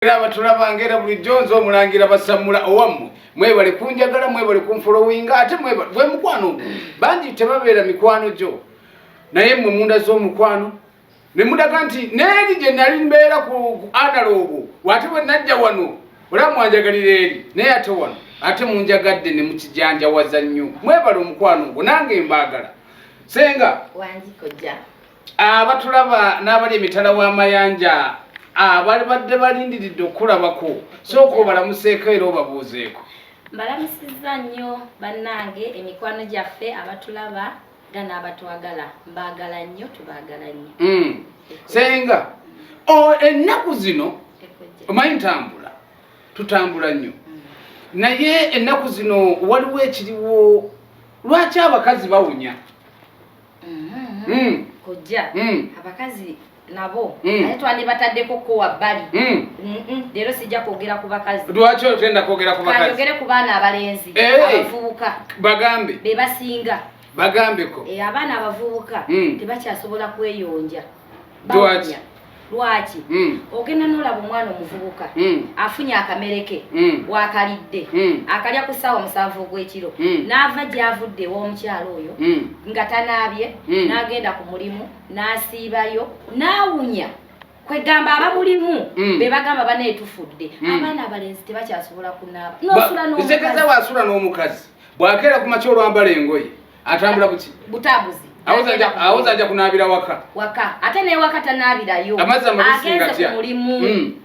Abatulabangera buli jonzo omulangira basamula owammwe mwebale kunjagala mwebale kumfollowinga ate mwebale bwe mukwano bangi tebabeera mikwano gyo naye mmwe munda z'omukwano ne mudaga nti neeri gye nali mbeera ku analogo wate bwe najja wano olaba mwanjagalira eri naye ate wano ate munjagadde ne mukijanjawaza nnyo mwebale omukwano ogwo nange mbaagala senga wanjikojja abatulaba n'abali emitala w'amayanja abali badde balindiridde okulabako sooka obalamuseeko era obabuuzeeko. Mbalamusizza nnyo bannange emikwano gyaffe abatulaba era n'abatwagala mbaagala nnyo tubaagala nnyo. Senga ennaku zino omanyi ntambula tutambula nnyo naye ennaku zino waliwo ekiriwo lwaki abakazi bawunya? Kojja abakazi nabo naye twandi bataddeko ko wabbali leero sijja kwogera ku bakazi. Lwaki otenda kwogera ku bakazi? Kayogere ku baana abalenzi abavubuka bagambe be basinga bagambeko abaana abavubuka tebakyasobola kweyonja. Lwaki ogenda n'olaba omwana omuvubuka afunye akamereke wakalidde akalya ku ssaawa 7 ogw'ekiro n'ava gy'avudde ew'omukyalo oyo nga tanaabye n'agenda ku mulimu n'asiibayo n'awunya kwegamba abamulimu be bagamba baneetufudde abaana abalenzi tebakyasobola kunaaba n'osula wasula n'omukazi bw'akeera ku makya olwambala engoye atambula buki butabuzi awoza ajja kunaabira waka ate naye waka tanaabirayo agenze ku mulimu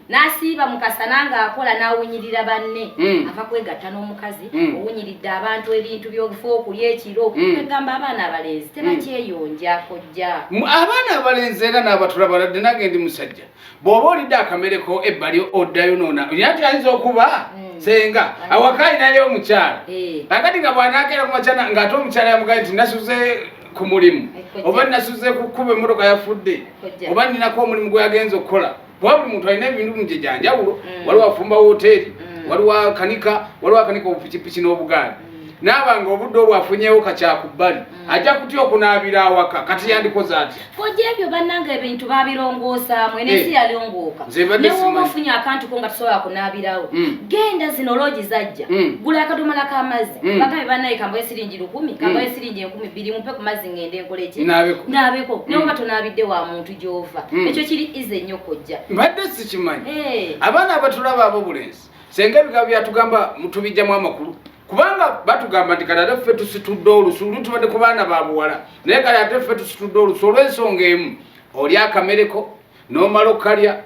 n'asiiba mu kasana ng'akola n'awunyirira banne ava kwegatta n'omukazi owunyiridde abantu ebintu by'obufa okulya ekiro kwegamba abaana abalenzi tebakyeyonja kojja. Abaana abalenzi era n'abatulaba ladde nange ndi musajja bw'oba olidde akamereko ebbali oddayo noona yati ayinza okuba senga awaka ayinayo omukyala akati nga bw'anaakeera ku makyana ng'ate omukyala yamugaye nti nasuze ku mulimu oba nasuze kukuba emmotoka yafudde oba ninako omulimu gwe yagenza okukola kuba buli muntu alina ebintu bye janjawulo waliwo afumba woteeri waliwo akanika obupikipiki n'obugaali n'abanga obudde obwo afunyeewo kakyakubbali ajja kutya okunaabira awaka kati yandikoze atya? Kojja ebyo bannanga ebintu babirongoosa mwene si yalongooka newoba ofunye akantu ko nga tusobola kunaabirawo genda zino loogi zajja gula akadomala k'amazzi bagabe bannaye kambayo siringi 10 kambayo siringi 200 mumpe ku mazzi ngende nkola eki naabeko newoba tonaabidde wa muntu gy'ova ekyo kiri ize nnyo kojja mbadde sikimanyi abaana abatulaba ab'obulenzi senga ebigabo byatugamba mutubijjamu amakulu kubanga batugamba nti kale ate ffe tusitudde olusu lutubadde ku baana ba buwala naye kale ate ffe tusitudde olusu olw'ensonga emu oli akamereko n'omala okalya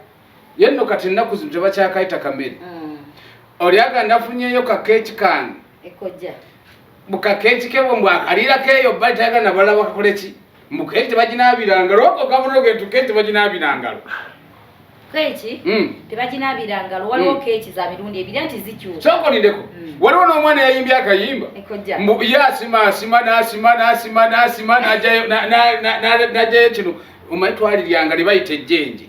ye nno kati ennaku zino tebakyakayita kamere oli aganda afunyeeyo kakeeki kange bukakeeki ke bwe mbwakalirako eyo bali tayagala nabalala bakakole ki mukeeki tebaginaabira ngalo okokabonero ge tukeeki tebaginaabira ngalo keeki tebaginaabira ngalo waliwo keeki za mirundi ebiri nti zikyuka sokolindeko waliwo n'omwana yayimbye akayimba y'asima n'ajjayo kino omanyi twaliryanga lye bayita ejjenje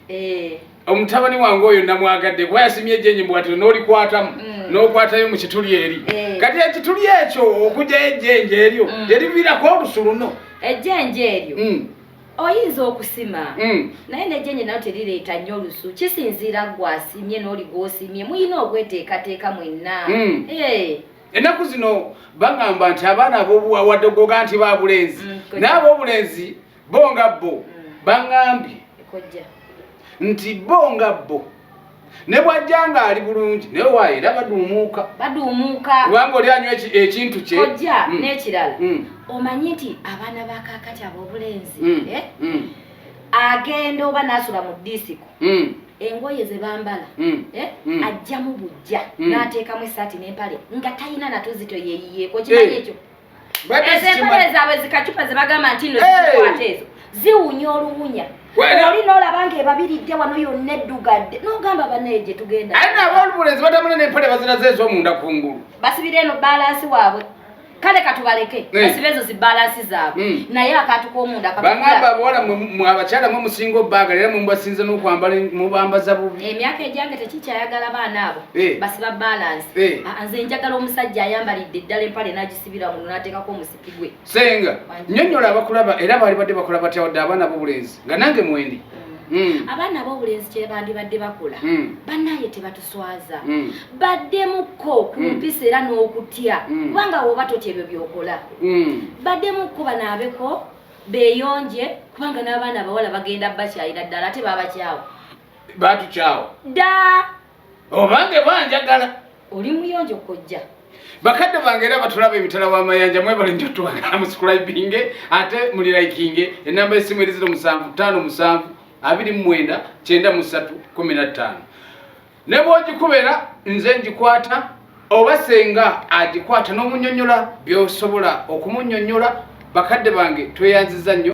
omutabani wange oyo namwagadde kuba yasimye ejjenje mbwatiro n'olikwatamu n'okwatayo mu kituli eri kati ekituli ekyo okugjayo ejjenje eryo teriviirako olusu luno ejjenje eryo oyinza okusima naye nejjenje nayo terireeta nnyo olusu kisinziira gwasimye n'oli gw'osimye muyina okweteekateeka mwenna. Ennaku zino bagamba nti abaana ab'obuwadde goga nti babulenzi n'ab'obulenzi bo nga bo baŋŋambye nti bo nga bo ne bw'ajja ng'ali bulungi naye waayera baduumuuka kubanga oli anywa ekintu kye. Kojja n'ekirala omanyi nti abaana bakaakati ab'obulenzi agenda oba n'asula mu disiko engoye ze bambala ajjamu bujja n'ateekamu essaati n'empale nga talina nato zito yeeyiyeeko kimanyi ekyo ez'empale zaabwe zikacupa ze bagamba nti nno zikwata ezo ziwunya oluwunya oli n'olaba ng'ebabiridde wano yonna eddugadde n'ogamba bannaye gye tugenda ate n'ab'obulenzi batamuna n'empale baziraze ez'omunda kungulu basibire eno balansi waabwe kale katubaleke basibe ezo zibalansi zaabwe naye akantu k'omunda bagamba abawala abakyala mwe musinga obbaagala era mwemubasinze n'okwambala mubambaza bubi. Emyaka egyange tekikyayagala baana abo basiba balansi nze njagala omusajja ayambalidde ddala empale n'agisibira muno n'ateekako omusipi gwe. Senga nnyonnyola abakulaba era baali badde bakola batya wadde abaana b'obulenzi nga nange mwendi abaana b'obulenzi kye bandibadde bakola bannaye tebatuswaza baddemukko ku mpisa era n'okutya kubanga woba totya ebyo by'okola baddemukko banaabeko beeyonje kubanga n'abaana abawala bagenda bakyayira ddala ate babakyawa batukyawa dda obange banjagala oli muyonjo kojja bakadde bange era batulaba emitala w'amayanja mwebale njo tuwagala muscribinge ate muli likinge enamba y'essimu eri 0757299315 ne bw'ogikubera nze ngikwata oba senga agikwata n'omunnyonnyola by'osobola okumunnyonnyola bakadde bange tweyanziza nnyo